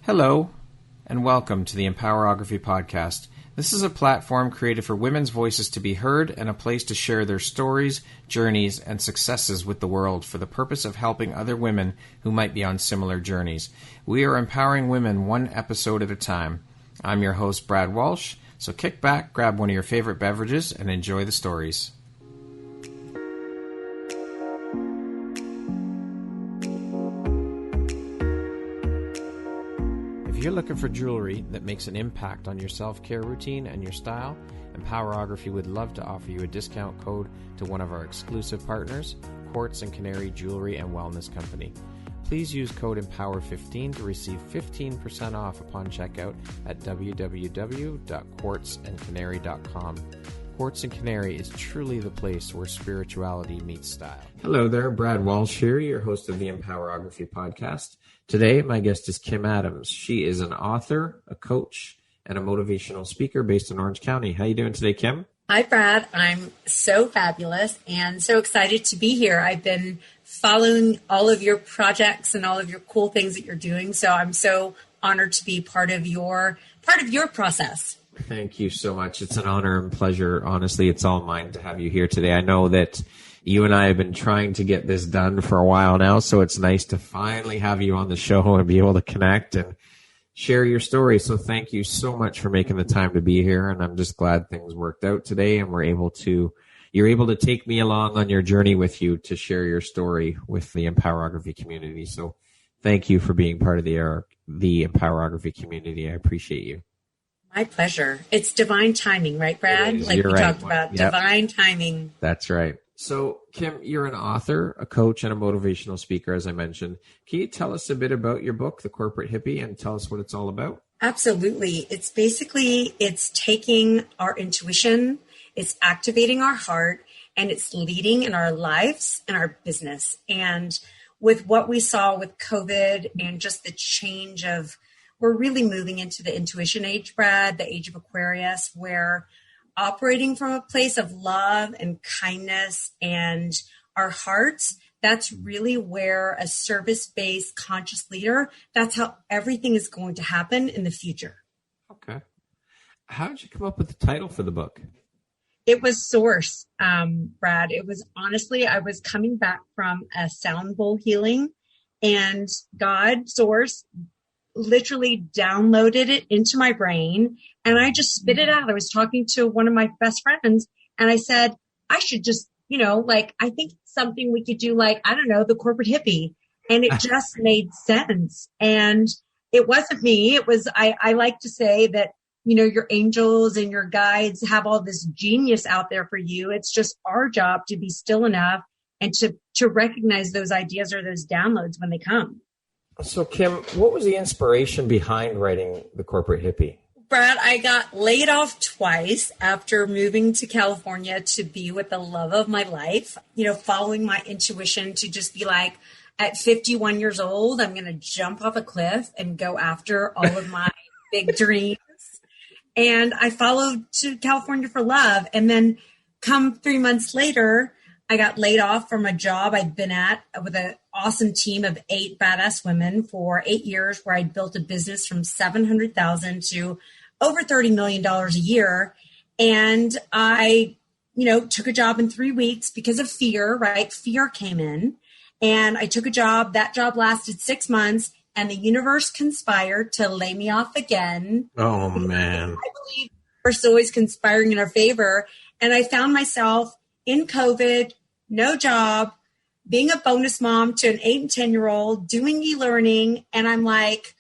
Hello, and welcome to the Empowerography Podcast. This is a platform created for women's voices to be heard and a place to share their stories, journeys, and successes with the world for the purpose of helping other women who might be on similar journeys. We are empowering women one episode at a time. I'm your host, Brad Walsh, so kick back, grab one of your favorite beverages, and enjoy the stories. If you're looking for jewelry that makes an impact on your self-care routine and your style, Empowerography would love to offer you a discount code to one of our exclusive partners, Quartz and Canary Jewelry and Wellness Company. Please use code EMPOWER15 to receive 15% off upon checkout at www.quartzandcanary.com. Quartz and Canary is truly the place where spirituality meets style. Hello there, Brad Walsh here, your host of the Empowerography Podcast. Today, my guest is Kim Adams. She is an author, a coach, and a motivational speaker based in Orange County. How are you doing today, Kim? Hi, Brad. I'm so fabulous and so excited to be here. I've been following all of your projects and all of your cool things that you're doing, so I'm so honored to be part of your process. Thank you so much. It's an honor and pleasure. Honestly, it's all mine to have you here today. I know that you and I have been trying to get this done for a while now, so it's nice to finally have you on the show and be able to connect and share your story. So thank you so much for making the time to be here, and I'm just glad things worked out today and you're able to take me along on your journey with you to share your story with the Empowerography community. So thank you for being part of the Empowerography community. I appreciate you. My pleasure. It's divine timing, right, Brad? Like we talked about, divine timing. That's right. So, Kim, you're an author, a coach, and a motivational speaker, as I mentioned. Can you tell us a bit about your book, The Corporate Hippie, and tell us what it's all about? Absolutely. It's taking our intuition, it's activating our heart, and it's leading in our lives and our business. And with what we saw with COVID and just the change of, we're really moving into the intuition age, Brad, the age of Aquarius, where operating from a place of love and kindness and our hearts, that's really where a service-based conscious leader, that's how everything is going to happen in the future. Okay. How did you come up with the title for the book? It was Source, Brad. It was honestly, I was coming back from a sound bowl healing and God, Source, literally downloaded it into my brain and I just spit it out. I was talking to one of my best friends and I said, I should just, I think it's something we could do the Corporate Hippie. And it just made sense. And it wasn't me. It was, I like to say that, your angels and your guides have all this genius out there for you. It's just our job to be still enough and to recognize those ideas or those downloads when they come. So, Kim, what was the inspiration behind writing The Corporate Hippie? Brad, I got laid off twice after moving to California to be with the love of my life, following my intuition to just be like, at 51 years old, I'm going to jump off a cliff and go after all of my big dreams. And I followed to California for love. And then come 3 months later, I got laid off from a job I'd been at with an awesome team of 8 badass women for 8 years, where I built a business from $700,000 to over $30 million a year. And I, took a job in 3 weeks because of fear, right? Fear came in and I took a job. That job lasted 6 months and the universe conspired to lay me off again. Oh, man. I believe we're always conspiring in our favor. And I found myself in COVID, no job, being a bonus mom to an 8 and 10-year-old, doing e-learning. And I'm like,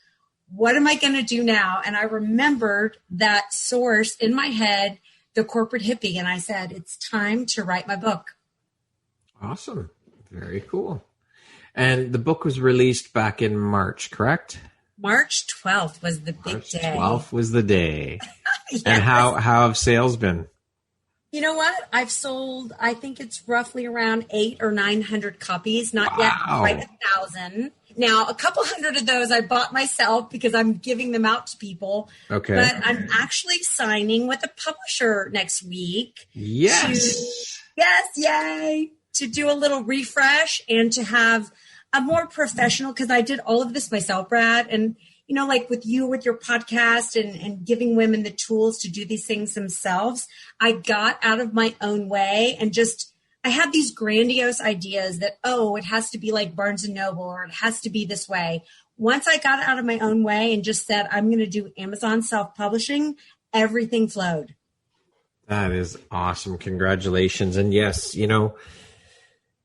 what am I going to do now? And I remembered that source in my head, The Corporate Hippie. And I said, it's time to write my book. Awesome. Very cool. And the book was released back in March, correct? March 12th was the big day. March 12th was the day. Yes. And how have sales been? You know what? I've sold, I think it's roughly around 800 or 900 copies, not yet quite 1,000. Now, a couple hundred of those I bought myself because I'm giving them out to people. Okay. But I'm actually signing with a publisher next week. Yes. Yes, yay. To do a little refresh and to have a more professional, because I did all of this myself, Brad. And, like with you, with your podcast and giving women the tools to do these things themselves, I got out of my own way and I had these grandiose ideas that, it has to be like Barnes and Noble, or it has to be this way. Once I got out of my own way and just said, I'm going to do Amazon self-publishing, everything flowed. That is awesome. Congratulations. And yes,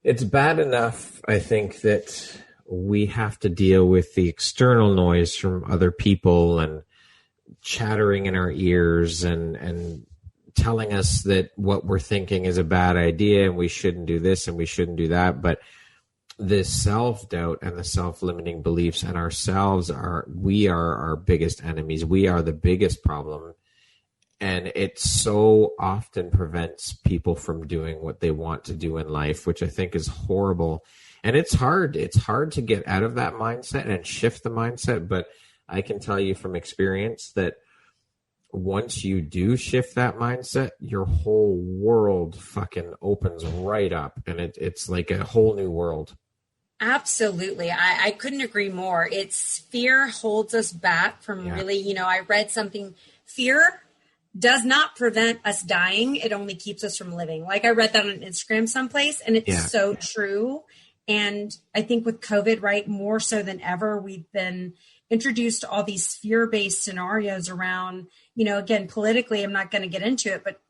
it's bad enough, I think, that we have to deal with the external noise from other people and chattering in our ears and telling us that what we're thinking is a bad idea and we shouldn't do this and we shouldn't do that. But the self-doubt and the self-limiting beliefs and ourselves we are our biggest enemies. We are the biggest problem. And it so often prevents people from doing what they want to do in life, which I think is horrible. And it's hard. It's hard to get out of that mindset and shift the mindset. But I can tell you from experience that once you do shift that mindset, your whole world fucking opens right up. And it's like a whole new world. Absolutely. I couldn't agree more. It's fear holds us back from really, I read something, fear does not prevent us dying. It only keeps us from living. Like I read that on Instagram someplace, and it's so true. And I think with COVID, right, more so than ever, we've been introduced to all these fear-based scenarios around, again, politically, I'm not going to get into it, but,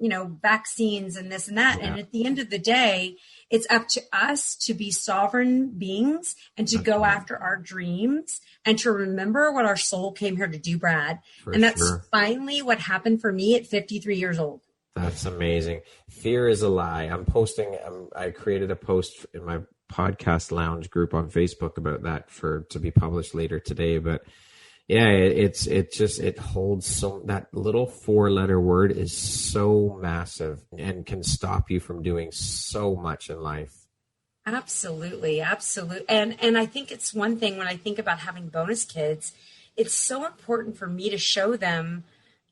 vaccines and this and that. Yeah. And at the end of the day, it's up to us to be sovereign beings and to go after our dreams and to remember what our soul came here to do, Brad. And that's finally what happened for me at 53 years old. That's amazing. Fear is a lie. I created a post in my podcast lounge group on Facebook about that to be published later today. But yeah, it holds that little 4-letter word is so massive and can stop you from doing so much in life. Absolutely. Absolutely. And I think it's one thing when I think about having bonus kids, it's so important for me to show them,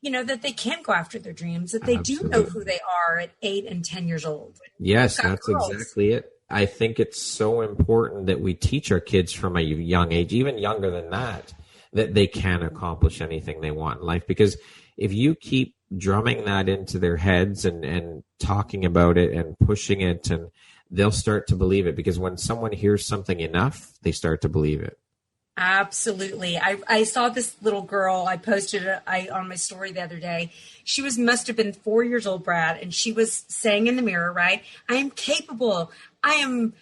that they can go after their dreams, that they do know who they are at 8 and 10 years old. Yes, that's exactly it. I think it's so important that we teach our kids from a young age, even younger than that they can accomplish anything they want in life. Because if you keep drumming that into their heads and talking about it and pushing it, and they'll start to believe it. Because when someone hears something enough, they start to believe it. Absolutely. I saw this little girl. I posted it on my story the other day. She must have been 4 years old, Brad, and she was saying in the mirror, right, I am capable. I am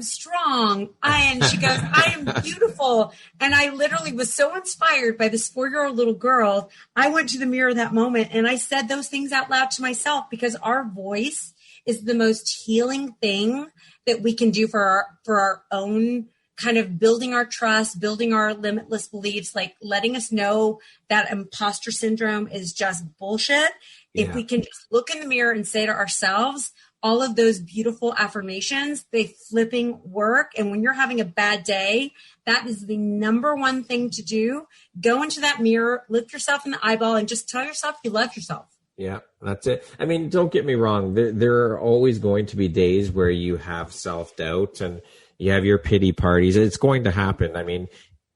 strong. She goes, I am beautiful. And I literally was so inspired by this 4-year-old little girl. I went to the mirror that moment and I said those things out loud to myself, because our voice is the most healing thing that we can do for our own kind of building our trust, building our limitless beliefs, like letting us know that imposter syndrome is just bullshit. Yeah. If we can just look in the mirror and say to ourselves, all of those beautiful affirmations, they flipping work. And when you're having a bad day, that is the number one thing to do. Go into that mirror, look yourself in the eyeball, and just tell yourself you love yourself. Yeah, that's it. I mean, don't get me wrong. There are always going to be days where you have self-doubt and you have your pity parties. It's going to happen. I mean,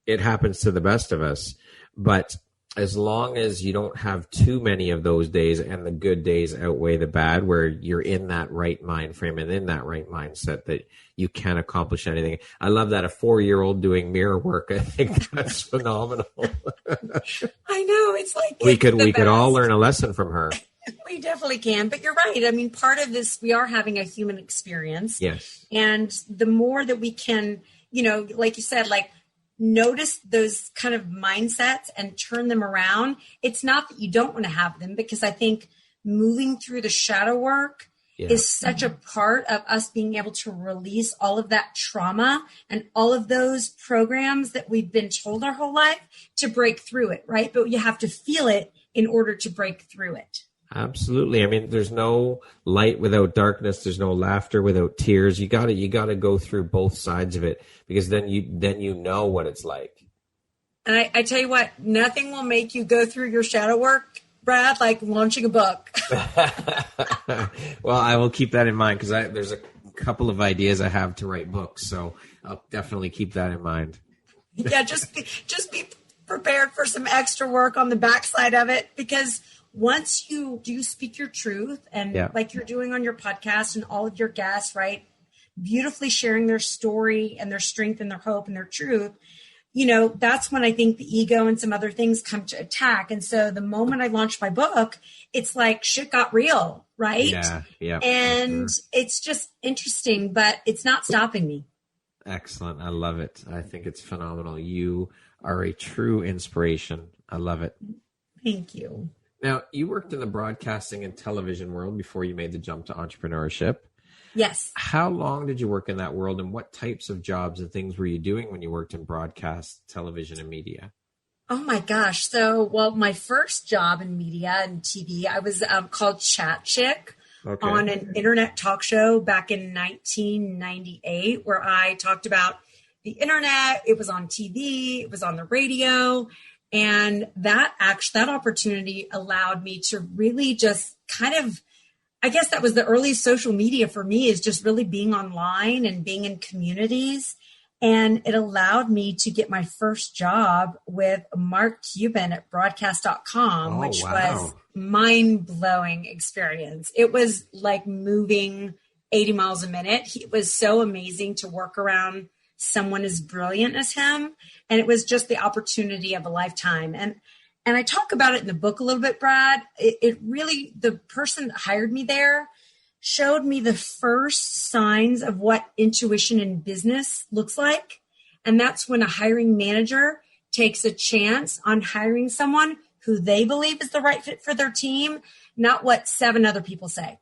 it happens to the best of us. But as long as you don't have too many of those days and the good days outweigh the bad, where you're in that right mind frame and in that right mindset that you can accomplish anything. I love that. A 4-year-old doing mirror work. I think that's phenomenal. I know. It's like we could all learn a lesson from her. We definitely can, but you're right. I mean, part of this, we are having a human experience. Yes. And the more that we can, like you said, like notice those kind of mindsets and turn them around. It's not that you don't want to have them, because I think moving through the shadow work is such a part of us being able to release all of that trauma and all of those programs that we've been told our whole life to break through it, right? But you have to feel it in order to break through it. Absolutely. I mean, there's no light without darkness. There's no laughter without tears. You gotta go through both sides of it, because then you know what it's like. And I tell you what, nothing will make you go through your shadow work, Brad, like launching a book. Well, I will keep that in mind, because there's a couple of ideas I have to write books, so I'll definitely keep that in mind. Yeah, just be prepared for some extra work on the backside of it, because once you do speak your truth and like you're doing on your podcast and all of your guests, right, beautifully sharing their story and their strength and their hope and their truth, you know, that's when I think the ego and some other things come to attack. And so the moment I launched my book, it's like shit got real, right? Yeah. And it's just interesting, but it's not stopping me. Excellent. I love it. I think it's phenomenal. You are a true inspiration. I love it. Thank you. Now, you worked in the broadcasting and television world before you made the jump to entrepreneurship. Yes. How long did you work in that world, and what types of jobs and things were you doing when you worked in broadcast, television, and media? Oh my gosh. So, well, my first job in media and TV, I was called Chat Chick on an internet talk show back in 1998, where I talked about the internet. It was on TV, it was on the radio. And that opportunity allowed me to really just kind of, I guess that was the earliest social media for me, is just really being online and being in communities. And it allowed me to get my first job with Mark Cuban at broadcast.com, which was mind-blowing experience. It was like moving 80 miles a minute. It was so amazing to work around someone as brilliant as him. And it was just the opportunity of a lifetime. And I talk about it in the book a little bit, Brad. It really, the person that hired me there showed me the first signs of what intuition in business looks like. And that's when a hiring manager takes a chance on hiring someone who they believe is the right fit for their team, not what 7 other people say.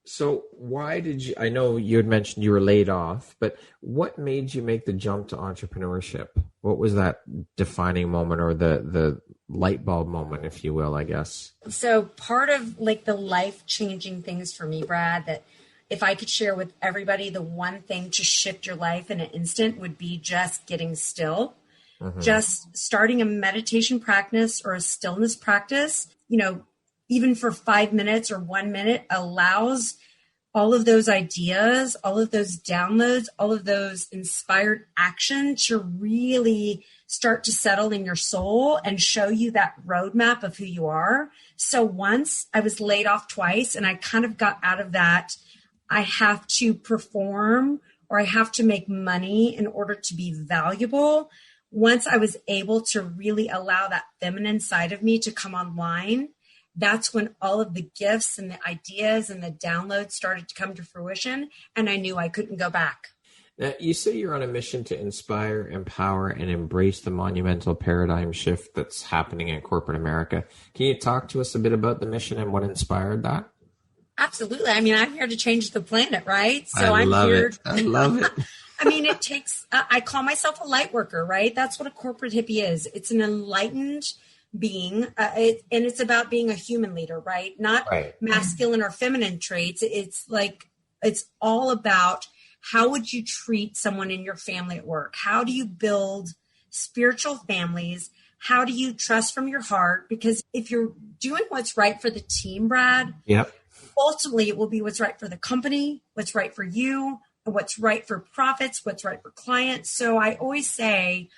So why did you, I know you had mentioned you were laid off, but what made you make the jump to entrepreneurship? What was that defining moment, or the light bulb moment, if you will, I guess? So part of like the life-changing things for me, Brad, that if I could share with everybody, the one thing to shift your life in an instant would be just getting still. Just starting a meditation practice or a stillness practice, you know, even for 5 minutes or 1 minute, allows all of those ideas, all of those downloads, all of those inspired action to really start to settle in your soul and show you that roadmap of who you are. So once I was laid off twice, and I kind of got out of that, I have to perform or I have to make money in order to be valuable. Once I was able to really allow that feminine side of me to come online, that's when all of the gifts and the ideas and the downloads started to come to fruition, and I knew I couldn't go back. Now, you say you're on a mission to inspire, empower, and embrace the monumental paradigm shift that's happening in corporate America. Can you talk to us a bit about the mission and what inspired that? Absolutely. I mean, I'm here to change the planet, right? So I love it. I mean, it takes, I call myself a light worker, right? That's what a corporate hippie is. It's an enlightened being, and it's about being a human leader, right? Not masculine or feminine traits. It's like, it's all about how would you treat someone in your family at work? How do you build spiritual families? How do you trust from your heart? Because if you're doing what's right for the team, Brad, ultimately it will be what's right for the company, what's right for you, and what's right for profits, what's right for clients. So I always say,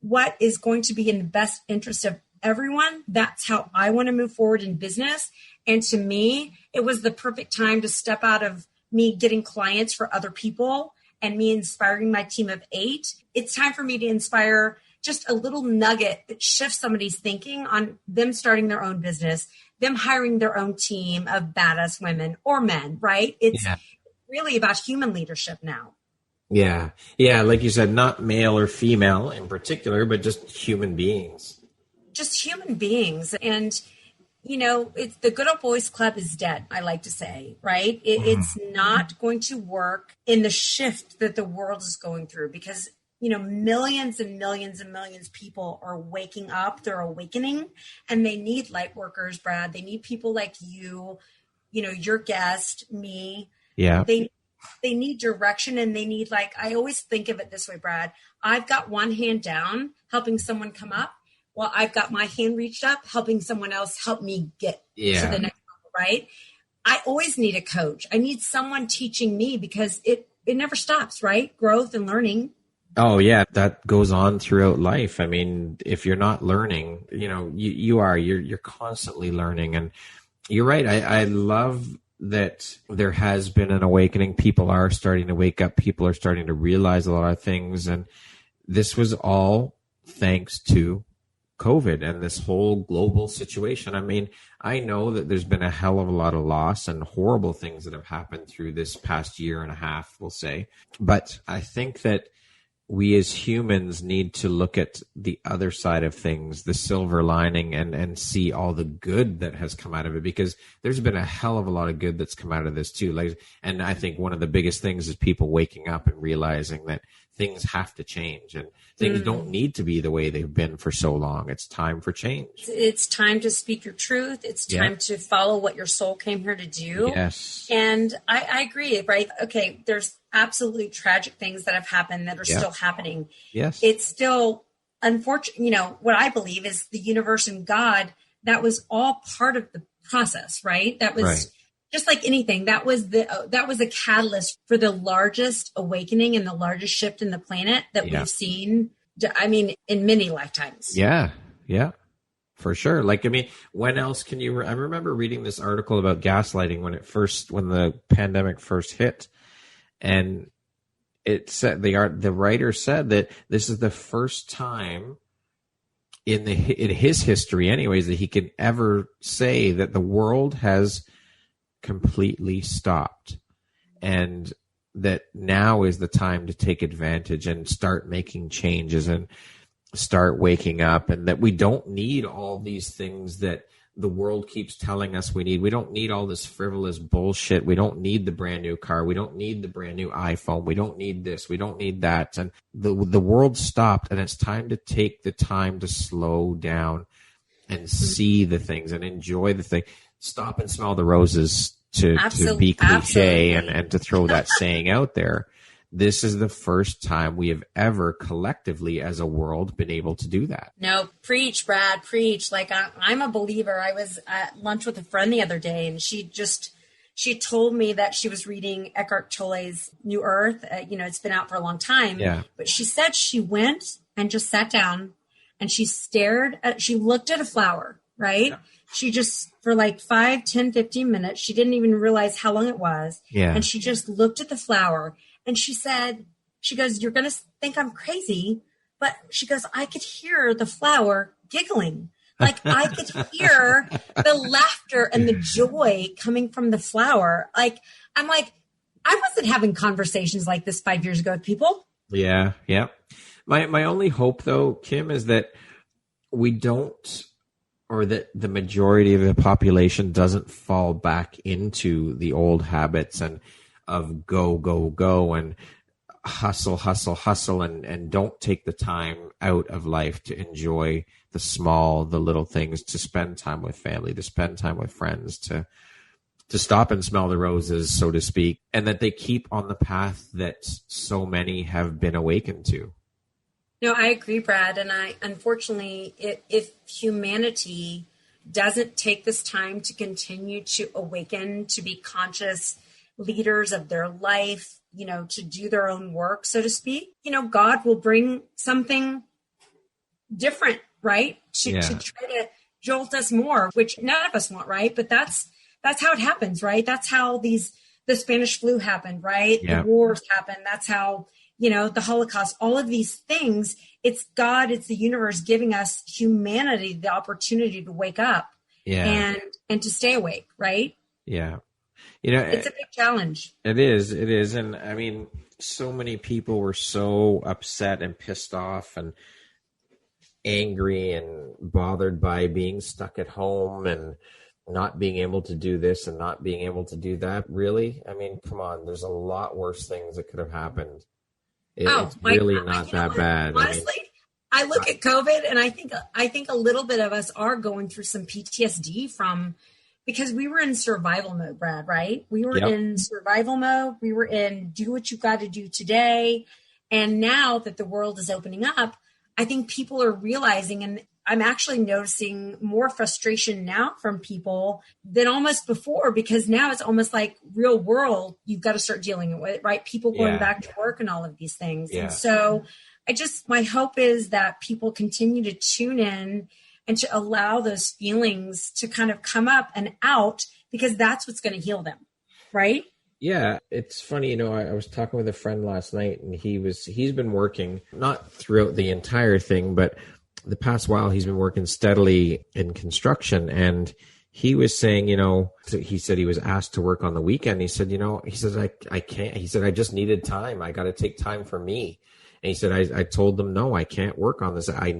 what is going to be in the best interest of everyone? That's how I want to move forward in business. And to me, it was the perfect time to step out of me getting clients for other people and me inspiring my team of 8. It's time for me to inspire just a little nugget that shifts somebody's thinking on them starting their own business, them hiring their own team of badass women or men, right? It's really about human leadership now. Yeah. Like you said, not male or female in particular, but just human beings. Just human beings. And, you know, it's the good old boys club is dead, I like to say, right? It's not going to work in the shift that the world is going through, because, you know, millions and millions and millions of people are waking up, they're awakening, and they need light workers, Brad. They need people like you know, your guest, me. Yeah. They need direction, and they need, like, I always think of it this way, Brad. I've got one hand down helping someone come up. Well, I've got my hand reached up, helping someone else help me get to the next level, right? I always need a coach. I need someone teaching me, because it never stops, right? Growth and learning. Oh yeah, that goes on throughout life. I mean, if you're not learning, you're constantly learning. And you're right. I love that there has been an awakening. People are starting to wake up. People are starting to realize a lot of things. And this was all thanks to COVID and this whole global situation. I mean, I know that there's been a hell of a lot of loss and horrible things that have happened through this past year and a half, we'll say. But I think that we as humans need to look at the other side of things, the silver lining, and see all the good that has come out of it, because there's been a hell of a lot of good that's come out of this too. And I think one of the biggest things is people waking up and realizing that things have to change and things don't need to be the way they've been for so long. It's time for change. It's time to speak your truth. It's time to follow what your soul came here to do. Yes. And I agree, right? Okay, there's absolutely tragic things that have happened that are still happening. Yes. It's still unfortunate. What I believe is the universe and God, that was all part of the process, right? That was just like anything. That was a catalyst for the largest awakening and the largest shift in the planet that we've seen. I mean, in many lifetimes. Yeah. Yeah. For sure. When else can you, I remember reading this article about gaslighting when the pandemic first hit. And it said the writer said that this is the first time in his history, anyways, that he can ever say that the world has completely stopped, and that now is the time to take advantage and start making changes and start waking up, and that we don't need all these things that the world keeps telling us we need. We don't need all this frivolous bullshit. We don't need the brand new car. We don't need the brand new iPhone. We don't need this. We don't need that. And the world stopped, and it's time to take the time to slow down and see the things and enjoy the thing. Stop and smell the roses, to be cliche and to throw that saying out there. This is the first time we have ever collectively as a world been able to do that. No, preach, Brad, preach. I'm a believer. I was at lunch with a friend the other day, and she told me that she was reading Eckhart Tolle's New Earth. It's been out for a long time. Yeah. But she said she went and just sat down and she looked at a flower, right? Yeah. She just, for 5, 10, 15 minutes, she didn't even realize how long it was. Yeah. And she just looked at the flower. And she goes, you're going to think I'm crazy, but she goes, I could hear the flower giggling. I could hear the laughter and the joy coming from the flower. I wasn't having conversations like this 5 years ago with people. Yeah. Yeah. My only hope though, Kim, is that we don't, or that the majority of the population doesn't fall back into the old habits and of go and hustle and don't take the time out of life to enjoy the little things, to spend time with family, to spend time with friends, to stop and smell the roses, so to speak, and that they keep on the path that so many have been awakened to. No, I agree, Brad. And unfortunately, if humanity doesn't take this time to continue to awaken, to be conscious leaders of their life, to do their own work, so to speak, God will bring something different, right? To try to jolt us more, which none of us want, right? But that's how it happens, right? That's how the Spanish flu happened, right? Yeah. The wars happened. That's how, the Holocaust, all of these things, it's God, it's the universe giving us, humanity, the opportunity to wake up and to stay awake, right? Yeah. It's a big challenge. It is. And I mean, so many people were so upset and pissed off and angry and bothered by being stuck at home and not being able to do this and not being able to do that. Really? I mean, come on, there's a lot worse things that could have happened. It's really not that bad. Honestly, I look at COVID and I think a little bit of us are going through some PTSD because we were in survival mode, Brad, right? We were in survival mode. We were in do what you got to do today. And now that the world is opening up, I think people are realizing, and I'm actually noticing more frustration now from people than almost before, because now it's almost like real world. You've got to start dealing with it, right? People going back to work and all of these things. And so my hope is that people continue to tune in and to allow those feelings to kind of come up and out, because that's what's going to heal them. Right? Yeah, it's funny, I was talking with a friend last night, and he's been working, not throughout the entire thing, but the past while he's been working steadily in construction. And he was saying, he said he was asked to work on the weekend. He said, I can't. He said, I just needed time. I got to take time for me. And he said, I told them, no, I can't work on this. I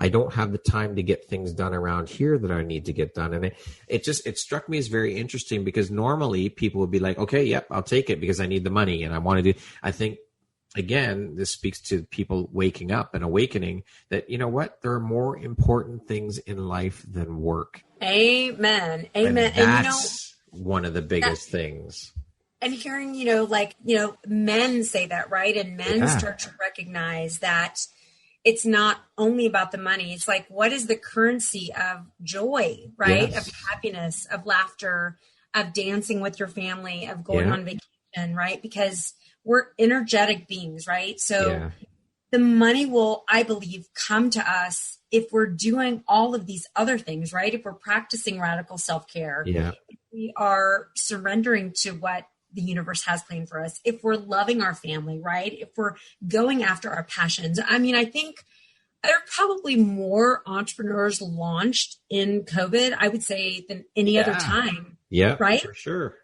don't have the time to get things done around here that I need to get done. And it struck me as very interesting, because normally people would be like, okay, yep, I'll take it because I need the money and I want to do. I think, again, this speaks to people waking up and awakening that, you know what, there are more important things in life than work. Amen. And that's one of the biggest things. And hearing, men say that, right? And men start to recognize that it's not only about the money. It's like, what is the currency of joy, right? Of happiness, of laughter, of dancing with your family, of going on vacation, right? Because we're energetic beings, right? So the money will, I believe, come to us if we're doing all of these other things, right? If we're practicing radical self-care, if we are surrendering to what the universe has planned for us, if we're loving our family, right? If we're going after our passions. I mean, I think there are probably more entrepreneurs launched in COVID, I would say, than any other time. Yeah, right? For sure.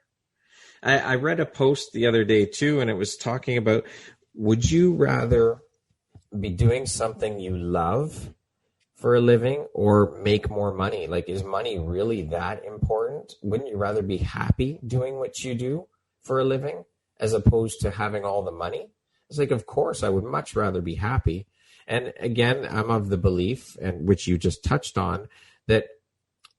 I read a post the other day too, and it was talking about, would you rather be doing something you love for a living or make more money? Like, is money really that important? Wouldn't you rather be happy doing what you do for a living as opposed to having all the money? It's like, of course, I would much rather be happy. And again, I'm of the belief, and which you just touched on, that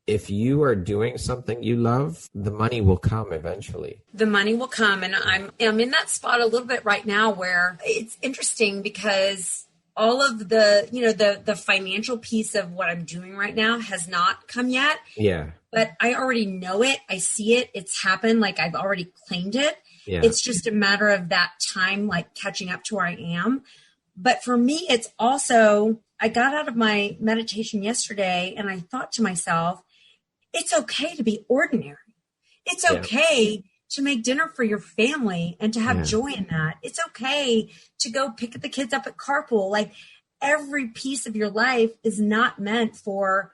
if you are doing something you love, the money will come eventually. The money will come. And I'm in that spot a little bit right now where it's interesting, because all of the financial piece of what I'm doing right now has not come yet. Yeah. But I already know it. I see it. It's happened. Like, I've already claimed it. Yeah. It's just a matter of that time, like catching up to where I am. But for me, it's also, I got out of my meditation yesterday and I thought to myself, it's okay to be ordinary. It's okay to make dinner for your family and to have joy in that. It's okay to go pick the kids up at carpool. Like, every piece of your life is not meant for,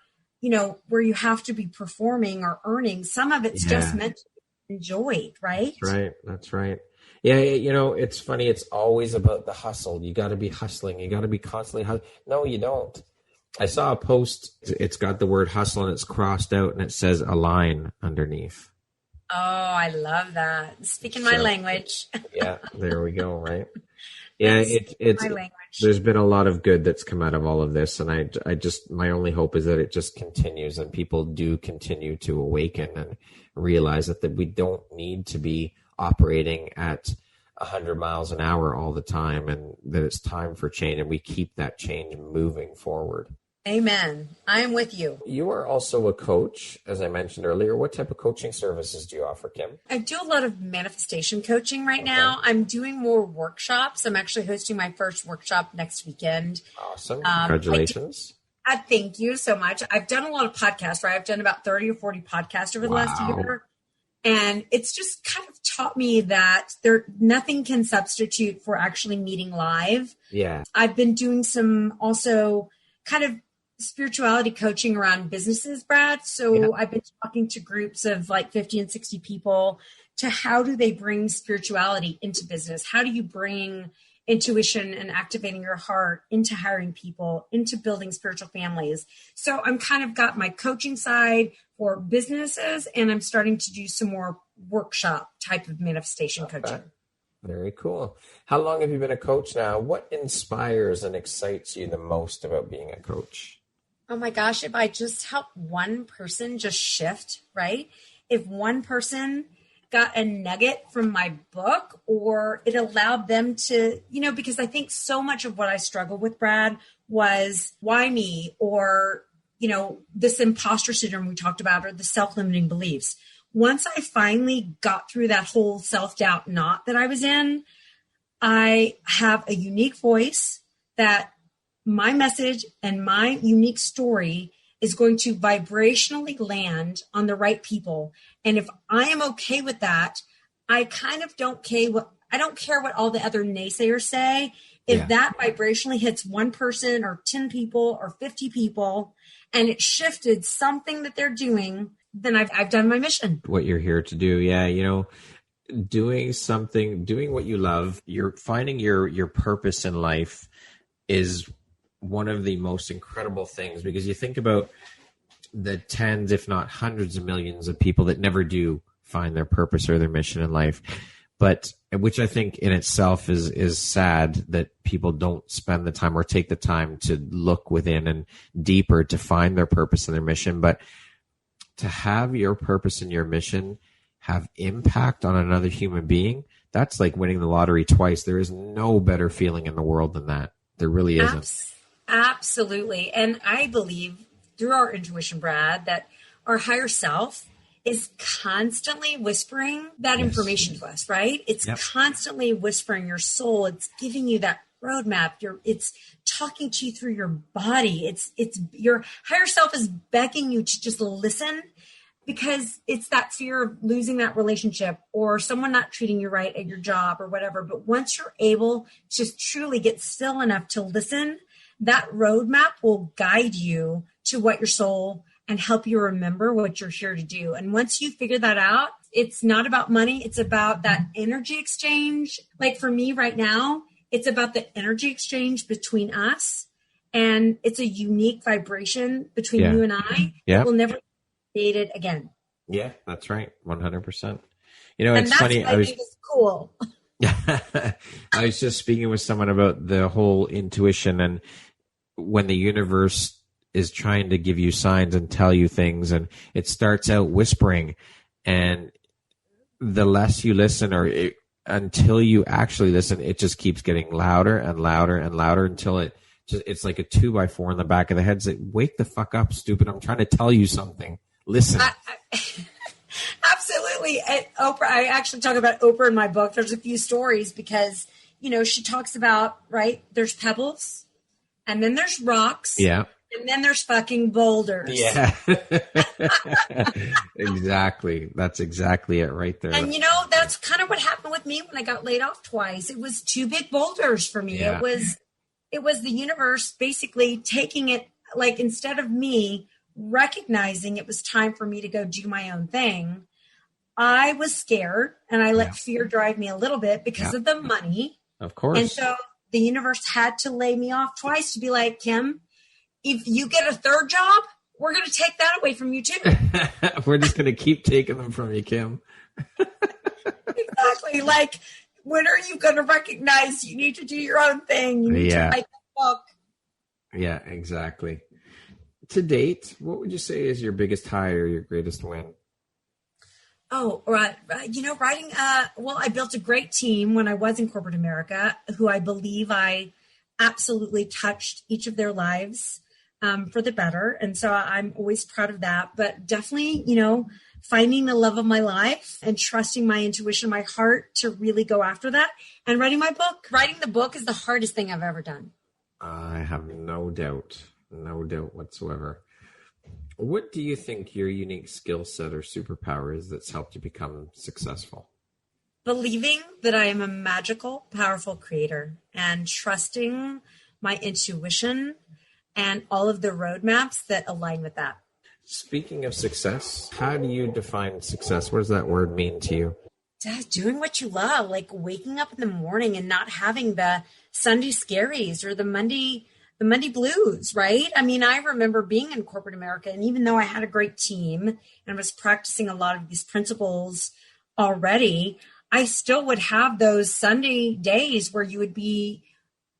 where you have to be performing or earning. Some of it's just meant to be enjoyed, right? That's right. Yeah, it's funny. It's always about the hustle. You got to be hustling. You got to be constantly hustling. No, you don't. I saw a post. It's got the word hustle and it's crossed out and it says align underneath. Oh, I love that. Speaking my language. Yeah, there we go. Right. Yeah, it's my language. There's been a lot of good that's come out of all of this. And I just, my only hope is that it just continues and people do continue to awaken and realize that we don't need to be operating at 100 miles an hour all the time, and that it's time for change, and we keep that change moving forward. Amen. I'm with you. You are also a coach, as I mentioned earlier. What type of coaching services do you offer, Kim? I do a lot of manifestation coaching right now. I'm doing more workshops. I'm actually hosting my first workshop next weekend. Awesome. Congratulations. Thank you so much. I've done a lot of podcasts, right? I've done about 30 or 40 podcasts over the last year. And it's just kind of taught me that nothing can substitute for actually meeting live. Yeah. I've been doing some also kind of spirituality coaching around businesses, Brad. So I've been talking to groups of like 50 and 60 people to how do they bring spirituality into business? How do you bring intuition and activating your heart into hiring people, into building spiritual families? So I'm kind of got my coaching side for businesses, and I'm starting to do some more workshop type of manifestation coaching. Very cool. How long have you been a coach now? What inspires and excites you the most about being a coach? Oh my gosh, if I just help one person just shift, right? If one person got a nugget from my book, or it allowed them to, because I think so much of what I struggled with, Brad, was why me, or this imposter syndrome we talked about, or the self-limiting beliefs. Once I finally got through that whole self-doubt knot that I was in, I have a unique voice that my message and my unique story is going to vibrationally land on the right people. And if I am okay with that, I kind of don't care what all the other naysayers say. If that vibrationally hits one person or 10 people or 50 people, and it shifted something that they're doing, then I've done my mission. What you're here to do. Yeah. Doing what you love, you're finding your purpose in life is one of the most incredible things, because you think about the tens, if not hundreds of millions of people that never do find their purpose or their mission in life. But which I think in itself is sad that people don't spend the time or take the time to look within and deeper to find their purpose and their mission. But to have your purpose and your mission have impact on another human being, that's like winning the lottery twice. There is no better feeling in the world than that. There really isn't. Absolutely. And I believe through our intuition, Brad, that our higher self is constantly whispering that information to us, right? It's constantly whispering your soul. It's giving you that roadmap. It's talking to you through your body. It's your higher self is begging you to just listen, because it's that fear of losing that relationship or someone not treating you right at your job or whatever. But once you're able to truly get still enough to listen, that roadmap will guide you to what your soul and help you remember what you're here to do. And once you figure that out, it's not about money. It's about that energy exchange. Like for me right now, it's about the energy exchange between us. And it's a unique vibration between you and I. That will never be dated again. Yeah, that's right. 100%. And it's funny. I think is cool. I was just speaking with someone about the whole intuition, and when the universe is trying to give you signs and tell you things, and it starts out whispering, and the less you listen until you actually listen, it just keeps getting louder and louder and louder until it's like a 2x4 in the back of the head. It's like, wake the fuck up, stupid. I'm trying to tell you something. Listen. Absolutely. Oprah, I actually talk about Oprah in my book. There's a few stories because, she talks about, right, there's pebbles and then there's rocks. Yeah. And then there's fucking boulders. Yeah. Exactly. That's exactly it right there. And that's kind of what happened with me when I got laid off twice. It was two big boulders for me. Yeah. It was the universe basically taking it, like, instead of me recognizing it was time for me to go do my own thing, I was scared and I let fear drive me a little bit because of the money. Of course. And so the universe had to lay me off twice to be like, Kim, if you get a third job, we're going to take that away from you too. We're just going to keep taking them from you, Kim. Exactly. Like, when are you going to recognize you need to do your own thing? You need to write a book. Yeah, exactly. To date, what would you say is your biggest high or your greatest win? Oh, right. Writing, I built a great team when I was in corporate America, who I believe I absolutely touched each of their lives for the better. And so I'm always proud of that. But definitely, finding the love of my life and trusting my intuition, my heart to really go after that, and writing my book. Writing the book is the hardest thing I've ever done. I have no doubt whatsoever. What do you think your unique skill set or superpower is that's helped you become successful? Believing that I am a magical, powerful creator and trusting my intuition and all of the roadmaps that align with that. Speaking of success, how do you define success? What does that word mean to you? Doing what you love, like waking up in the morning and not having the Sunday scaries or the Monday blues, right? I mean, I remember being in corporate America, and even though I had a great team and was practicing a lot of these principles already, I still would have those Sunday days where you would be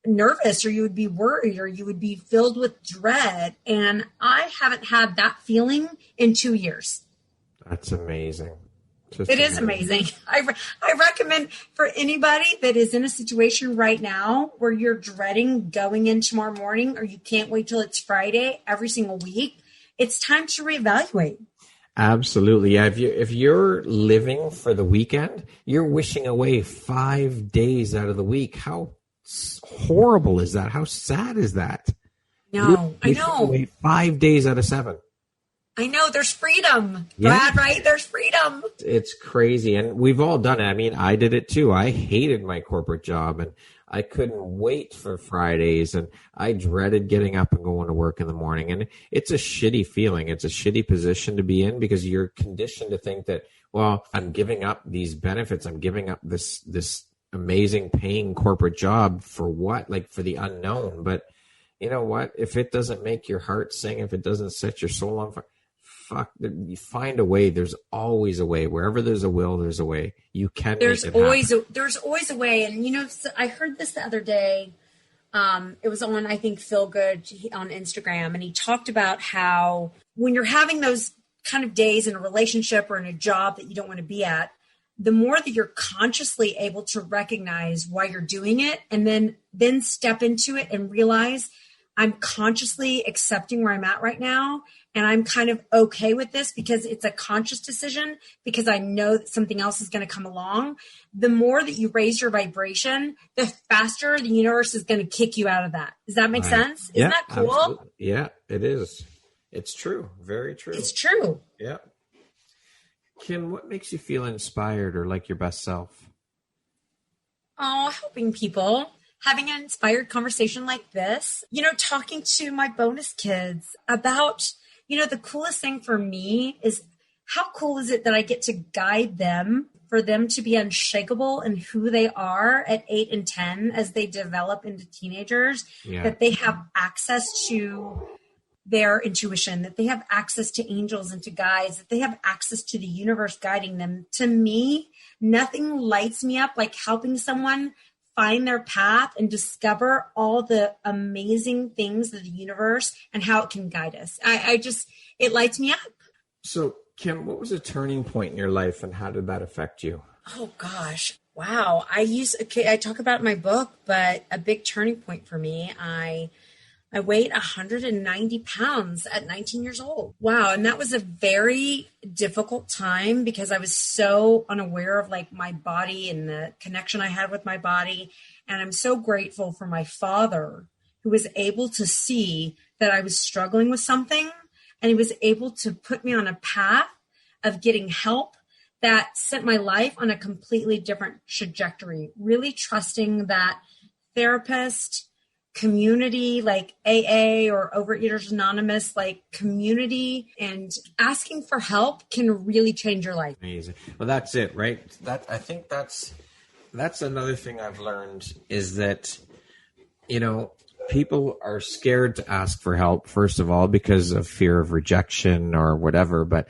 nervous or you would be worried or you would be filled with dread. And I haven't had that feeling in 2 years. That's amazing. It is amazing. I recommend for anybody that is in a situation right now where you're dreading going in tomorrow morning or you can't wait till it's Friday every single week, it's time to reevaluate. Absolutely. Yeah. If you're living for the weekend, you're wishing away 5 days out of the week. How horrible is that? How sad is that? No, I know. Away 5 days out of 7. I know. There's freedom, Yeah. Brad, right? There's freedom. It's crazy. And we've all done it. I mean, I did it too. I hated my corporate job and I couldn't wait for Fridays, and I dreaded getting up and going to work in the morning. And it's a shitty feeling. It's a shitty position to be in because you're conditioned to think that, well, I'm giving up these benefits. I'm giving up this amazing paying corporate job for what? Like for the unknown. But you know what? If it doesn't make your heart sing, if it doesn't set your soul on fire, you find a way. There's always a way. Wherever there's a will, there's a way. You can. There's always a way. And you know, I heard this the other day. It was on, I think, Feel Good on Instagram, and he talked about how when you're having those kind of days in a relationship or in a job that you don't want to be at, the more that you're consciously able to recognize why you're doing it, and then step into it and realize I'm consciously accepting where I'm at right now. And I'm kind of okay with this because it's a conscious decision, because I know that something else is going to come along. The more that you raise your vibration, the faster the universe is going to kick you out of that. Does that make sense? Isn't that cool? Absolutely. Yeah, it is. It's true. Very true. It's true. Yeah. Kim, what makes you feel inspired or like your best self? Oh, helping people. Having an inspired conversation like this, you know, talking to my bonus kids about, you know, the coolest thing for me is how cool is it that I get to guide them, for them to be unshakable in who they are at 8 and 10 as they develop into teenagers, that they have access to their intuition, that they have access to angels and to guides, that they have access to the universe guiding them. To me, nothing lights me up like helping someone find their path and discover all the amazing things of the universe and how it can guide us. It lights me up. So, Kim, what was a turning point in your life and how did that affect you? Oh, gosh. Wow. I talk about it in my book, but a big turning point for me, I weighed 190 pounds at 19 years old. Wow. And that was a very difficult time because I was so unaware of like my body and the connection I had with my body. And I'm so grateful for my father, who was able to see that I was struggling with something. And he was able to put me on a path of getting help that set my life on a completely different trajectory, really trusting that therapist, community like AA or Overeaters Anonymous, like community, and asking for help can really change your life. Amazing. Well, that's it, right? I think that's another thing I've learned is that, you know, people are scared to ask for help, first of all, because of fear of rejection or whatever. But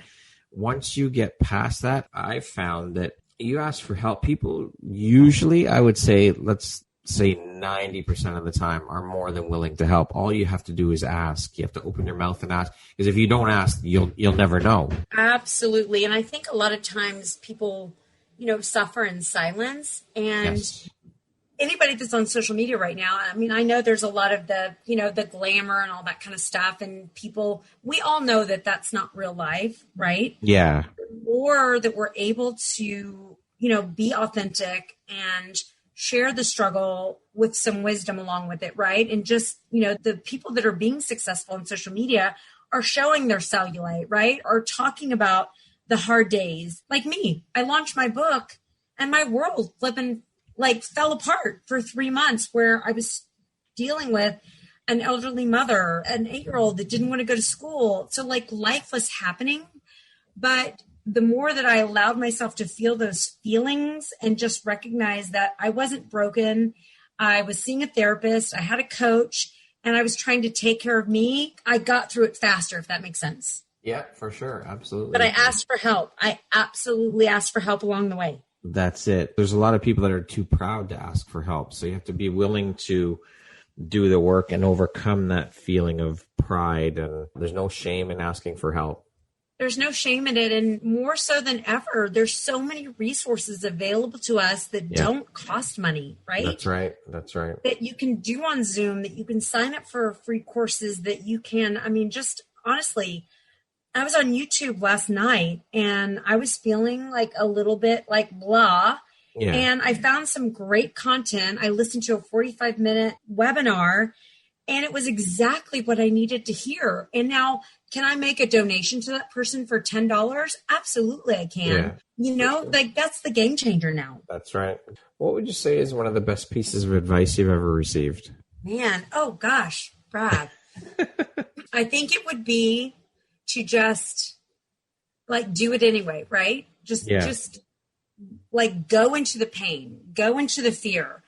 once you get past that, I found that you ask for help, people usually, I would say, let's say 90% of the time are more than willing to help. All you have to do is ask. You have to open your mouth and ask, because if you don't ask, you'll never know. Absolutely. And I think a lot of times people, you know, suffer in silence. And anybody that's on social media right now, I mean, I know there's a lot of the, you know, the glamour and all that kind of stuff, and people, we all know that that's not real life, right? Yeah. Or that we're able to, you know, be authentic and share the struggle with some wisdom along with it, right? And just, you know, the people that are being successful on social media are showing their cellulite, right? Or talking about the hard days. Like me, I launched my book and my world fell apart for 3 months, where I was dealing with an elderly mother, an 8-year-old that didn't want to go to school. So like life was happening, but the more that I allowed myself to feel those feelings and just recognize that I wasn't broken, I was seeing a therapist, I had a coach, and I was trying to take care of me, I got through it faster, if that makes sense. Yeah, for sure. Absolutely. But I asked for help. I absolutely asked for help along the way. That's it. There's a lot of people that are too proud to ask for help. So you have to be willing to do the work and overcome that feeling of pride. And there's no shame in asking for help. There's no shame in it. And more so than ever, there's so many resources available to us that don't cost money, right? That's right. That's right. That you can do on Zoom, that you can sign up for free courses, that you can, I mean, just honestly, I was on YouTube last night and I was feeling like a little bit like blah. Yeah. And I found some great content. I listened to a 45-minute webinar and it was exactly what I needed to hear. And now, can I make a donation to that person for $10? Absolutely, I can. Yeah, you know, like that's the game changer now. That's right. What would you say is one of the best pieces of advice you've ever received? Man, oh gosh, Brad. I think it would be to just like do it anyway, right? Just like go into the pain, go into the fear.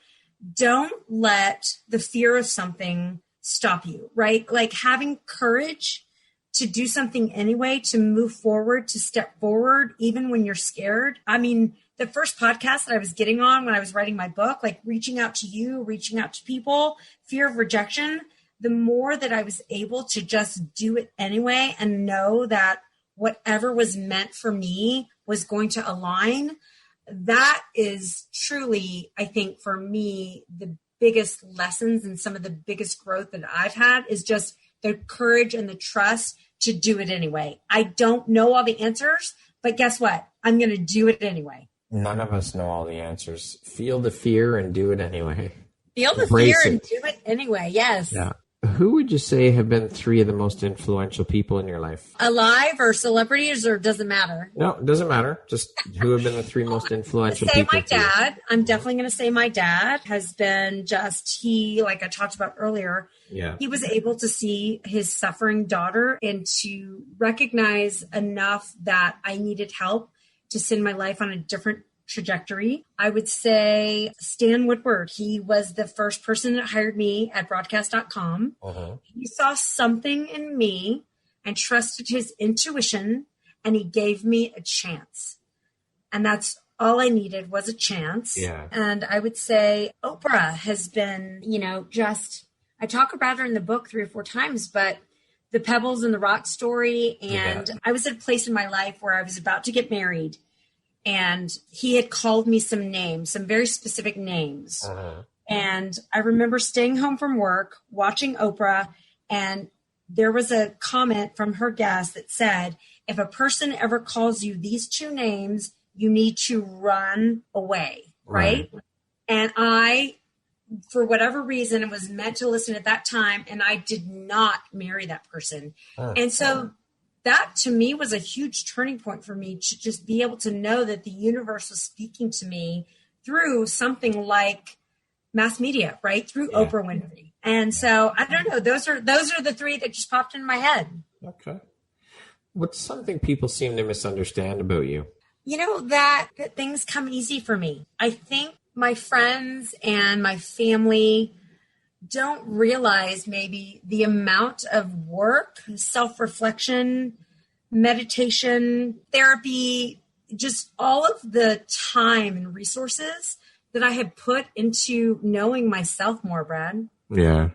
Don't let the fear of something stop you, right? Like having courage to do something anyway, to move forward, to step forward, even when you're scared. I mean, the first podcast that I was getting on when I was writing my book, like reaching out to you, reaching out to people, fear of rejection, the more that I was able to just do it anyway and know that whatever was meant for me was going to align. That is truly, I think, for me, the biggest lessons and some of the biggest growth that I've had is just the courage and the trust to do it anyway. I don't know all the answers, but guess what? I'm going to do it anyway. None of us know all the answers. Feel the fear and do it anyway. Feel the fear and do it anyway. Yes. Yeah. Who would you say have been 3 of the most influential people in your life? Alive or celebrities, or does it matter? No, it doesn't matter. Just who have been the 3 most influential people? My dad. I'm definitely going to say my dad has been like I talked about earlier. Yeah. He was able to see his suffering daughter and to recognize enough that I needed help to send my life on a different trajectory. I would say Stan Woodward. He was the first person that hired me at broadcast.com. Uh-huh. He saw something in me and trusted his intuition, and he gave me a chance. And that's all I needed was a chance. Yeah. And I would say Oprah has been, I talk about her in the book 3 or 4 times, but the Pebbles and the Rock story. And I was at a place in my life where I was about to get married. And he had called me some names, some very specific names. Uh-huh. And I remember staying home from work, watching Oprah, and there was a comment from her guest that said, if a person ever calls you these 2 names, you need to run away, right? And I, for whatever reason, it was meant to listen at that time, and I did not marry that person. And so that to me was a huge turning point for me to just be able to know that the universe was speaking to me through something like mass media, right? Through Oprah Winfrey. And so I don't know, those are the 3 that just popped in my head. Okay. What's something people seem to misunderstand about you? That things come easy for me. I think my friends and my family don't realize maybe the amount of work, self-reflection, meditation, therapy, just all of the time and resources that I had put into knowing myself more, Brad. Yeah.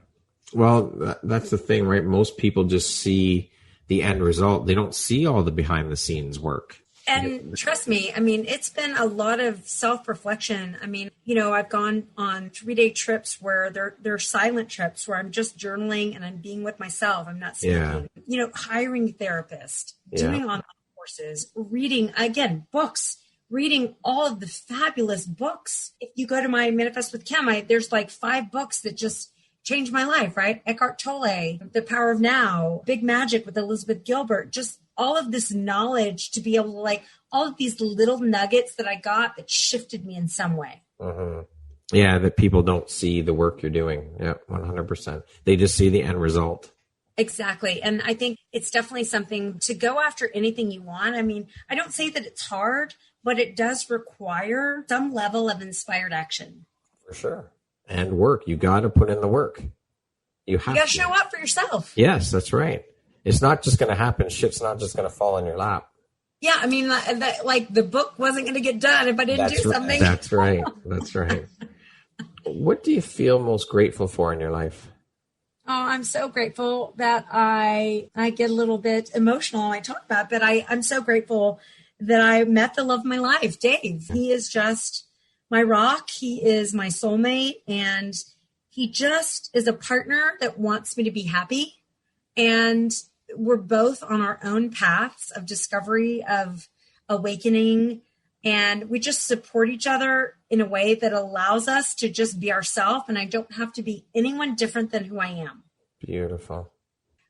Well, that's the thing, right? Most people just see the end result. They don't see all the behind the scenes work. And trust me, I mean, it's been a lot of self-reflection. I mean, I've gone on 3-day trips where they're silent trips where I'm just journaling and I'm being with myself. I'm not speaking. Hiring a therapist, doing online courses, reading, again, books, reading all of the fabulous books. If you go to my Manifest with Kim, there's like 5 books that just changed my life, right? Eckhart Tolle, The Power of Now, Big Magic with Elizabeth Gilbert, just all of this knowledge to be able to all of these little nuggets that I got that shifted me in some way. Uh-huh. Yeah, that people don't see the work you're doing. Yeah, 100%. They just see the end result. Exactly. And I think it's definitely something to go after anything you want. I mean, I don't say that it's hard, but it does require some level of inspired action. For sure. And work. You got to put in the work. You got to show up for yourself. Yes, that's right. It's not just going to happen. Shit's not just going to fall in your lap. Yeah, I mean, the book wasn't going to get done if I didn't do something. That's right. That's right. What do you feel most grateful for in your life? Oh, I'm so grateful that I get a little bit emotional when I talk about it, but I'm so grateful that I met the love of my life, Dave. He is just my rock. He is my soulmate, and he just is a partner that wants me to be happy. And we're both on our own paths of discovery, of awakening, and we just support each other in a way that allows us to just be ourselves. And I don't have to be anyone different than who I am. Beautiful.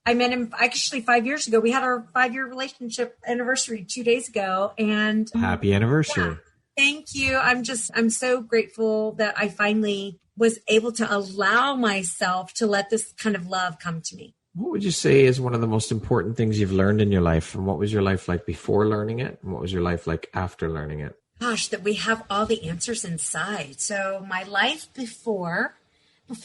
I met him actually 5 years ago. We had our 5-year relationship anniversary 2 days ago. And happy anniversary. Yeah, thank you. I'm so grateful that I finally was able to allow myself to let this kind of love come to me. What would you say is one of the most important things you've learned in your life? And what was your life like before learning it? And what was your life like after learning it? Gosh, that we have all the answers inside. So my life before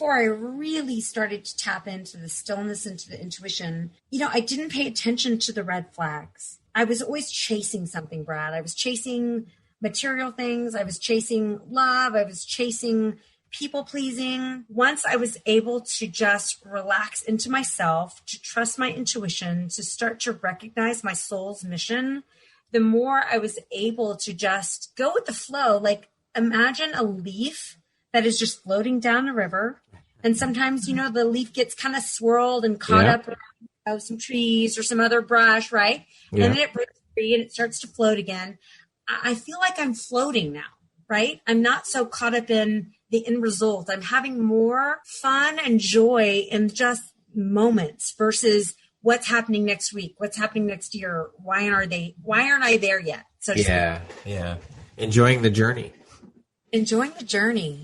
I really started to tap into the stillness, into the intuition, I didn't pay attention to the red flags. I was always chasing something, Brad. I was chasing material things. I was chasing love. I was chasing people pleasing. Once I was able to just relax into myself, to trust my intuition, to start to recognize my soul's mission, the more I was able to just go with the flow. Like imagine a leaf that is just floating down the river. And sometimes, the leaf gets kind of swirled and caught up around some trees or some other brush, right? Yeah. And then it breaks free and it starts to float again. I feel like I'm floating now, right? I'm not so caught up in the end result. I'm having more fun and joy in just moments versus what's happening next week, what's happening next year. Why aren't I there yet? So yeah. Enjoying the journey.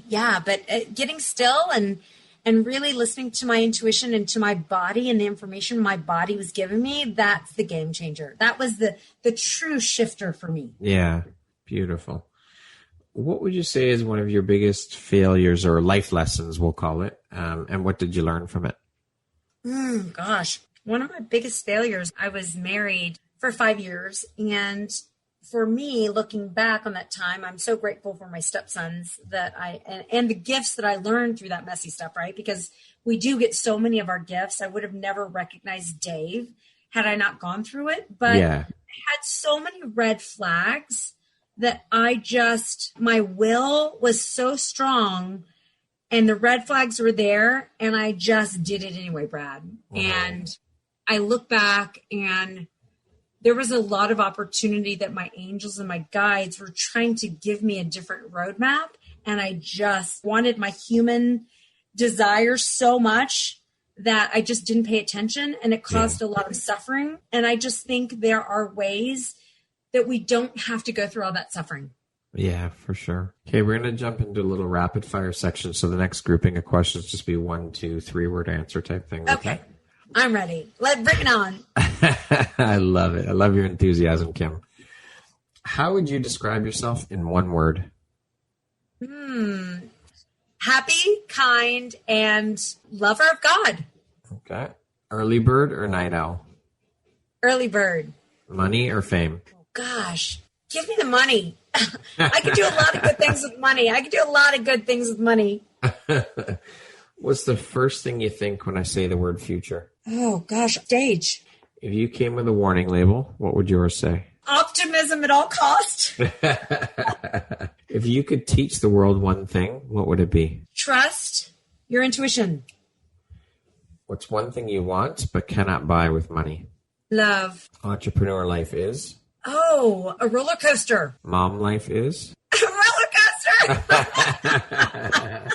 Yeah. But getting still and really listening to my intuition and to my body and the information my body was giving me, that's the game changer. That was the true shifter for me. Yeah. Beautiful. What would you say is one of your biggest failures or life lessons, we'll call it, and what did you learn from it? Gosh, one of my biggest failures, I was married for 5 years. And for me, looking back on that time, I'm so grateful for my stepsons and the gifts that I learned through that messy stuff, right? Because we do get so many of our gifts. I would have never recognized Dave had I not gone through it. But I had so many red flags that my will was so strong and the red flags were there and I just did it anyway, Brad. And I look back and there was a lot of opportunity that my angels and my guides were trying to give me a different roadmap. And I just wanted my human desire so much that I just didn't pay attention and it caused a lot of suffering. And I just think there are ways that we don't have to go through all that suffering. Yeah, for sure. Okay, we're going to jump into a little rapid fire section. So the next grouping of questions just be 1, 2, 3 word answer type thing. Okay. I'm ready. Let's bring it on. I love it. I love your enthusiasm, Kim. How would you describe yourself in one word? Happy, kind, and lover of God. Okay. Early bird or night owl? Early bird. Money or fame? Gosh, give me the money. I could do a lot of good things with money. What's the first thing you think when I say the word future? Oh, gosh, stage. If you came with a warning label, what would yours say? Optimism at all costs. If you could teach the world one thing, what would it be? Trust your intuition. What's one thing you want but cannot buy with money? Love. Entrepreneur life is? Oh, a roller coaster. Mom life is? A roller coaster.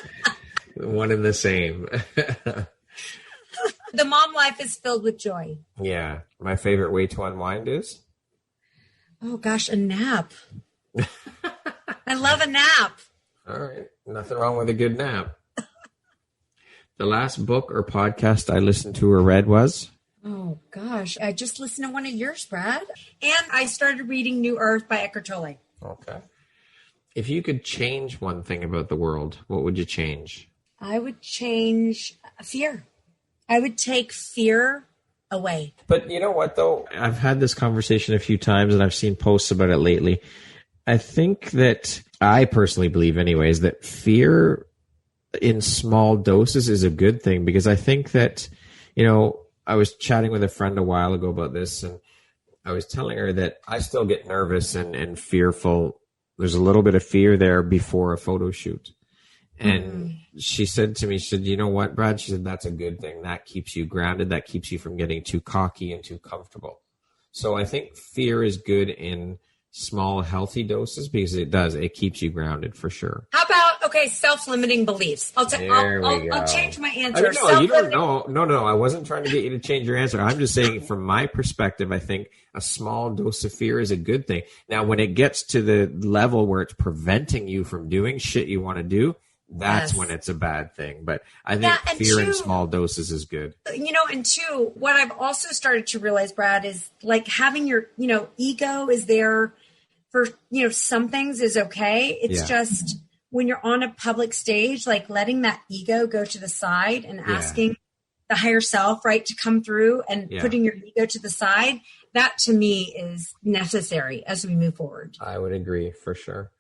One and the same. The mom life is filled with joy. Yeah. My favorite way to unwind is? Oh, gosh, a nap. I love a nap. All right. Nothing wrong with a good nap. The last book or podcast I listened to or read was? Oh, gosh. I just listened to one of yours, Brad. And I started reading New Earth by Eckhart Tolle. Okay. If you could change one thing about the world, what would you change? I would change fear. I would take fear away. But you know what, though? I've had this conversation a few times and I've seen posts about it lately. I think that I personally believe anyways that fear in small doses is a good thing because I think that, I was chatting with a friend a while ago about this and I was telling her that I still get nervous and fearful. There's a little bit of fear there before a photo shoot. And she said to me, she said, you know what, Brad? She said, that's a good thing. That keeps you grounded. That keeps you from getting too cocky and too comfortable. So I think fear is good in small, healthy doses because it keeps you grounded for sure. How about, self-limiting beliefs? I'll change my answer. No, you don't know. No, I wasn't trying to get you to change your answer. I'm just saying from my perspective, I think a small dose of fear is a good thing. Now, when it gets to the level where it's preventing you from doing shit you want to do, that's when it's a bad thing. But I think fear in small doses is good. And two, what I've also started to realize, Brad, is like having your, ego is there for, some things is okay. It's just when you're on a public stage, like letting that ego go to the side and asking the higher self, right, to come through and putting your ego to the side, that to me is necessary as we move forward. I would agree for sure.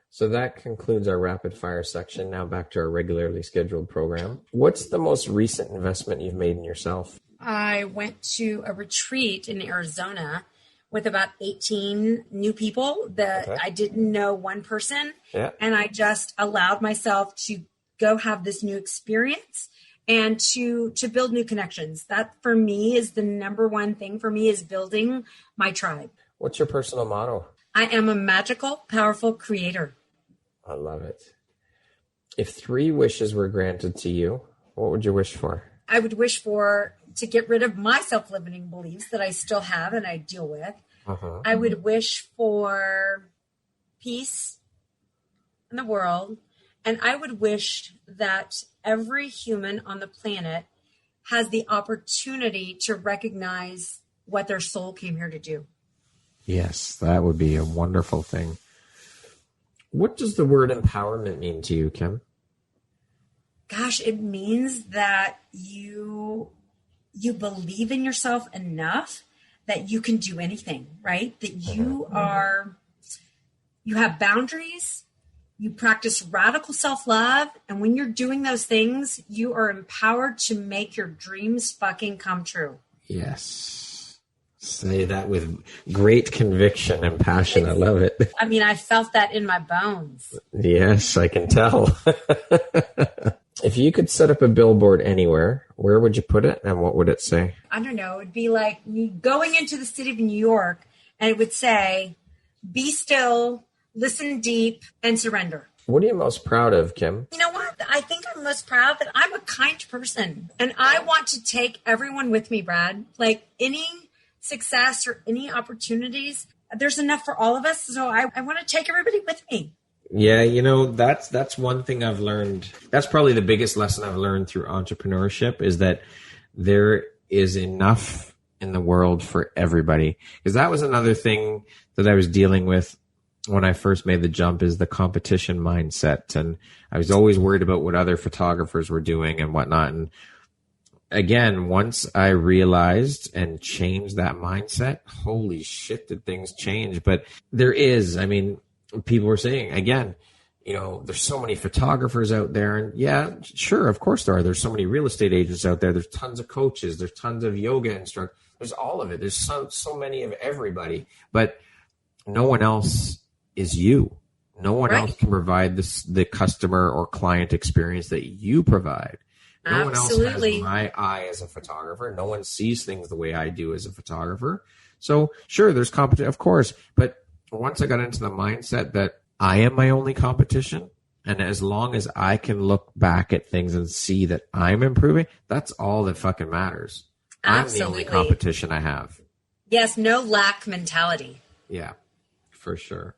So that concludes our rapid fire section. Now back to our regularly scheduled program. What's the most recent investment you've made in yourself? I went to a retreat in Arizona with about 18 new people that I didn't know one person. Yeah. And I just allowed myself to go have this new experience and to build new connections. That for me is the number one thing for me is building my tribe. What's your personal motto? I am a magical, powerful creator. I love it. If 3 wishes were granted to you, what would you wish for? I would wish to get rid of my self-limiting beliefs that I still have and I deal with. I would wish for peace in the world. And I would wish that every human on the planet has the opportunity to recognize what their soul came here to do. Yes, that would be a wonderful thing. What does the word empowerment mean to you, Kim? Gosh, it means that you believe in yourself enough that you can do anything, right? That you have boundaries, you practice radical self-love, and when you're doing those things, you are empowered to make your dreams fucking come true. Yes. Say that with great conviction and passion. I love it. I mean, I felt that in my bones. Yes, I can tell. If you could set up a billboard anywhere, where would you put it and what would it say? I don't know. It'd be like going into the city of New York and it would say, be still, listen deep, and surrender. What are you most proud of, Kim? You know what? I think I'm most proud that I'm a kind person and I want to take everyone with me, Brad. Like any success or any opportunities, there's enough for all of us. So I want to take everybody with me. Yeah, that's one thing I've learned. That's probably the biggest lesson I've learned through entrepreneurship is that there is enough in the world for everybody. Because that was another thing that I was dealing with when I first made the jump is the competition mindset. And I was always worried about what other photographers were doing and whatnot. And again, once I realized and changed that mindset, holy shit, did things change. But there is, people were saying, again, there's so many photographers out there. And yeah, sure, of course there are. There's so many real estate agents out there. There's tons of coaches. There's tons of yoga instructors. There's all of it. There's so many of everybody. But no one else is you. No one else can provide the customer or client experience that you provide. No one else has my eye as a photographer. No one sees things the way I do as a photographer. So sure, there's competition, of course. But once I got into the mindset that I am my only competition, and as long as I can look back at things and see that I'm improving, that's all that fucking matters. Absolutely. I'm the only competition I have. Yes, no lack mentality. Yeah, for sure.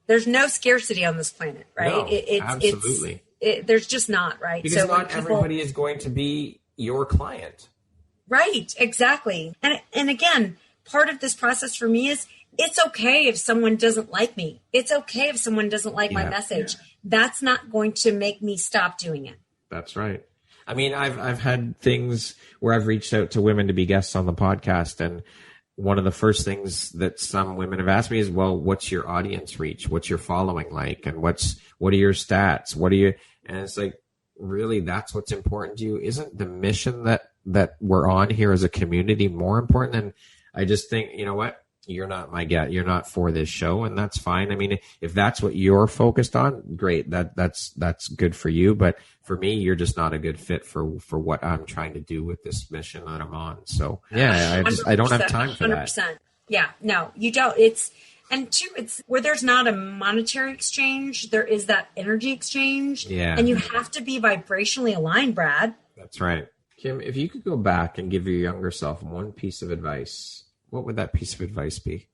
There's no scarcity on this planet, right? No, absolutely. There's just not, right? Because not everybody is going to be your client. Right, exactly. And again, part of this process for me is it's okay if someone doesn't like me. It's okay if someone doesn't like my message. Yeah. That's not going to make me stop doing it. That's right. I've had things where I've reached out to women to be guests on the podcast, and one of the first things that some women have asked me is, well, what's your audience reach? What's your following like? And what are your stats? And it's like, really, that's what's important to you? Isn't the mission that we're on here as a community more important than I just think, you know what? you're not my guest. You're not for this show, and that's fine. I mean, if that's what you're focused on, great. That's good for you. But for me, you're just not a good fit for what I'm trying to do with this mission that I'm on. So yeah, I don't have time for 100%. That. Yeah, no, you don't. And two, it's where there's not a monetary exchange, there is that energy exchange. Yeah. And you have to be vibrationally aligned, Brad. That's right. Kim, if you could go back and give your younger self one piece of advice, what would that piece of advice be?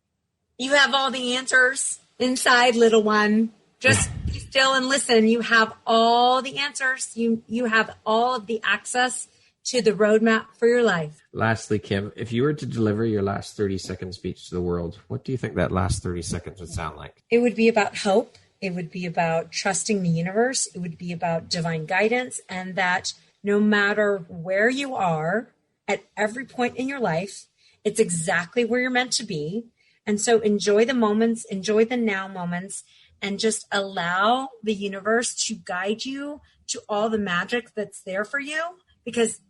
You have all the answers inside, little one. Just be still and listen. You have all the answers. You have all of the access to the roadmap for your life. Lastly, Kim, if you were to deliver your last 30-second speech to the world, what do you think that last 30 seconds would sound like? It would be about hope. It would be about trusting the universe. It would be about divine guidance, and that no matter where you are at every point in your life, it's exactly where you're meant to be. And so enjoy the moments, enjoy the now moments, and just allow the universe to guide you to all the magic that's there for you, because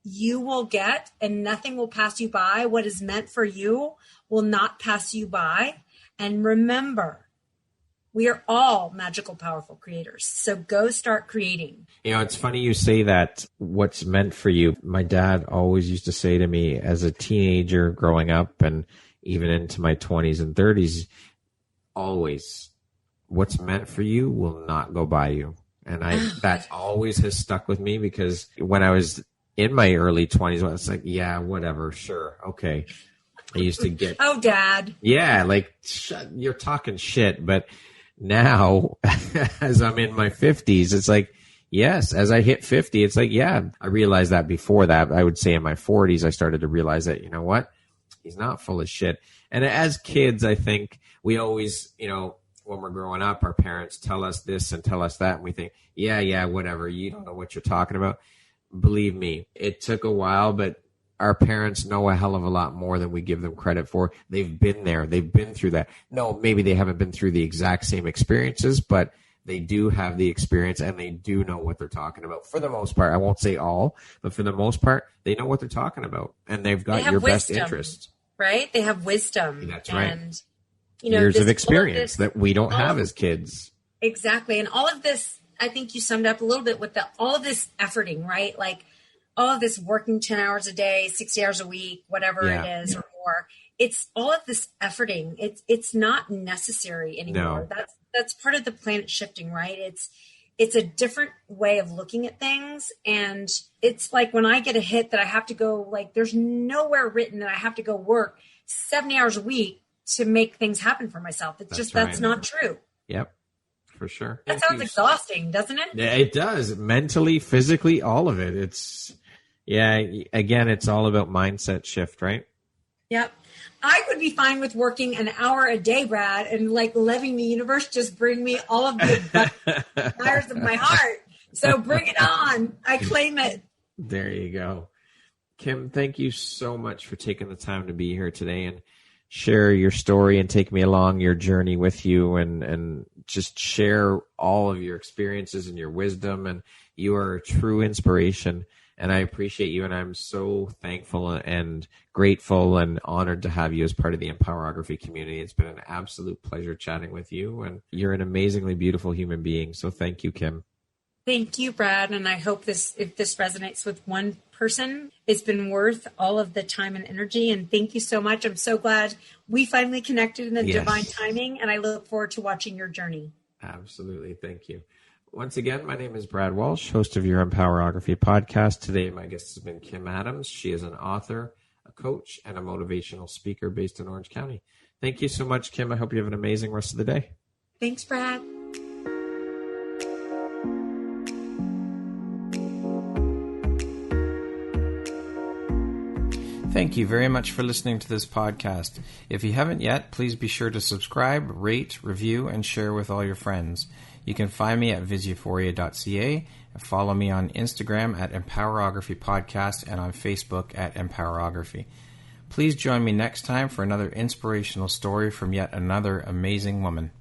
you will get, and nothing will pass you by. What is meant for you will not pass you by. And remember, we are all magical, powerful creators. So go start creating. You know, it's funny you say that, what's meant for you. My dad always used to say to me as a teenager growing up and even into my 20s and 30s, always, what's meant for you will not go by you. And that always has stuck with me, because when I was in my early 20s, I was like, yeah, whatever, sure, okay. I used to get... Oh, Dad. Yeah, like, you're talking shit. But now, as I'm in my 50s, it's like, yes, as I hit 50, it's like, yeah, I realized that before that. I would say in my 40s, I started to realize that, you know what? He's not full of shit. And as kids, I think we always, you know, when we're growing up, our parents tell us this and tell us that, and we think, yeah, whatever, you don't know what you're talking about. Believe me, it took a while, but our parents know a hell of a lot more than we give them credit for. They've been there. They've been through that. No, maybe they haven't been through the exact same experiences, but they do have the experience, and they do know what they're talking about. For the most part, I won't say all, but for the most part, they know what they're talking about, and they've got your best interest. Right? They have wisdom. That's right. And, you know, years of experience that we don't have as kids. Exactly. And all of this, I think you summed up a little bit with all of this efforting, right? Like all of this working 10 hours a day, 60 hours a week, whatever it is or more. It's all of this efforting. It's not necessary anymore. No. That's part of the planet shifting, right? It's a different way of looking at things. And it's like when I get a hit that I have to go, like, there's nowhere written that I have to go work 70 hours a week to make things happen for myself. That's not true. Yep. For sure. That sounds exhausting, doesn't it? Yeah, it does. Mentally, physically, all of it. Again, it's all about mindset shift, right? Yep. I would be fine with working an hour a day, Brad, and like letting the universe just bring me all of the desires of my heart. So bring it on. I claim it. There you go. Kim, thank you so much for taking the time to be here today and share your story and take me along your journey with you, and just share all of your experiences and your wisdom. And you are a true inspiration, and I appreciate you. And I'm so thankful and grateful and honored to have you as part of the Empowerography community. It's been an absolute pleasure chatting with you, and you're an amazingly beautiful human being. So thank you, Kim. Thank you, Brad. And I hope if this resonates with one person, it's been worth all of the time and energy. And thank you so much. I'm so glad we finally connected in the divine timing. And I look forward to watching your journey. Absolutely. Thank you. Once again, my name is Brad Walsh, host of your Empowerography podcast. Today, my guest has been Kim Adams. She is an author, a coach, and a motivational speaker based in Orange County. Thank you so much, Kim. I hope you have an amazing rest of the day. Thanks, Brad. Thank you very much for listening to this podcast. If you haven't yet, please be sure to subscribe, rate, review, and share with all your friends. You can find me at visuphoria.ca and follow me on Instagram at Empowerography Podcast and on Facebook at Empowerography. Please join me next time for another inspirational story from yet another amazing woman.